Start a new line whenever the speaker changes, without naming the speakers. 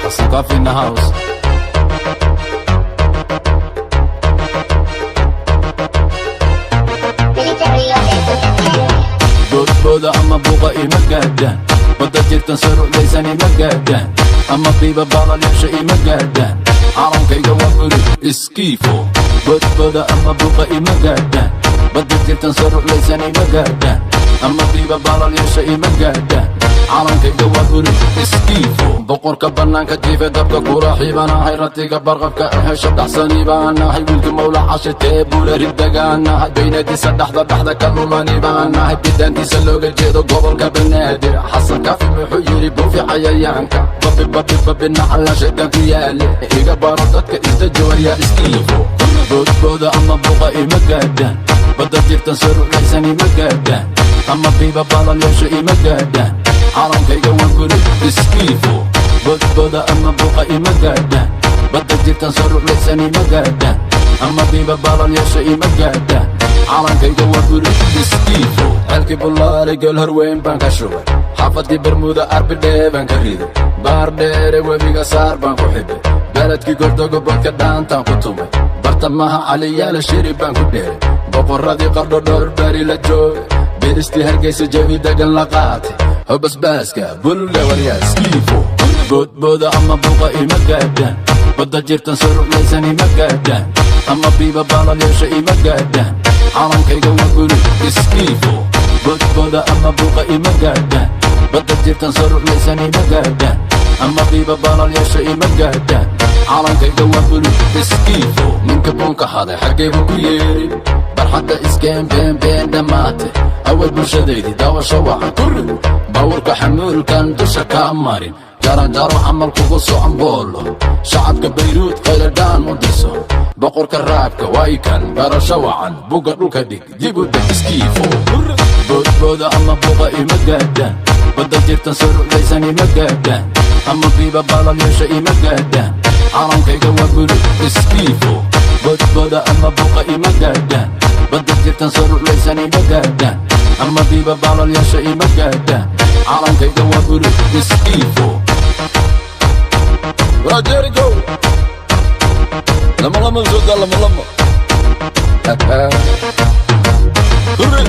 Hassan Coffee in the house. Boda ama buqa ima gaadhaan wadda jirtan sarucdaysani ma gaadhaan ama qiiba baalalyaasha ima gaadhaan calankayga waa buri iskiifo bodboda ama buqa ima gaadhaan wadda jirtan sarucdaysani ma gaadhaan ama qiiba baalalyaasha ima gaadhaan calankayga waa buri iskiifo boqorka bannaanka jiife dabka kuraaxii baan ahay ratiga barqabka hesha dhaxsani baan ahay wiilka mawla cashitee buule ridagaan ahay baynadiisa dhaxda ka lulani baan ahay bidaantiisa looga jeedo gobolka banaadir xasan kaafi wuxuu yidhi buufi cayayaanka babi naxalla shaytaan ku yaale iga baro dadka isdajawaryaa iskiifo boodbooda ama buqa ima gaadhaan badda jirtan sarucdaysani ma gaadhaan ama qiiba baalalyaasha ima gaadhaan calankayga waa buri iskiifo bodboda ama buqa ima gaadhaan badda jirtan sarucdaysani ma gaadhaan ama qiiba baalalyaasha ima gaadhaan calankayga waa buri iskiifo ceelkii bullaale geel horweyn baan ka shubay xaafadii bermuda arbidhee baan ka riday baar dheere webiga saar baan ku xidhay beledkii gordogo bodka dhaantaan ku tumay bartamaha caliyaala shiri baan ku dheeray boqorradii qardho dhowr bari la joogay bilistii hargaysa jawi dagan la qaatay hobasbaaska bulle waryaa iskiifo boodbooda ama buqa ima gaadhaan badda jirtan sarucdaysani ma gaadhaan ama qiiba baalalyaasha ima gaadhaan calankayga waa buri iskiifo bodbooda ama buqa ima gaadhaan badda jirtan sarucdaysani ma gaadhaan ama qiiba baalalyaasha ima gaadhaan calankayga waa buri iskiifo ninka buunka haday xaggayba ku yeerin barxadda iskeen been dhammaatay awal bulshadaydii daawasho wacan ku rid bawrka xamuulkan dusha kaa marin jaranjaro camal kugu socon boolo shacabka bayruud qayladhaan u diso boqorka raabka waykan barasho wacan buga dhulka dhig dib u deg iskiifo boodbooda ama buqa ima gaadhaan badda jirtan sarucdaysani ma gaadhaan ama qiiba baalalyaasha ima gaadhaan calankayga waa buri iskiifo bodbooda ama buqa ima gaadhaan badda jirtan sarucdaysani ma gaadhaan ama qiiba baalalyaasha ima gaadhaan calankayga waa buri iskiifo Rajerigo lama soo daa lama Hurry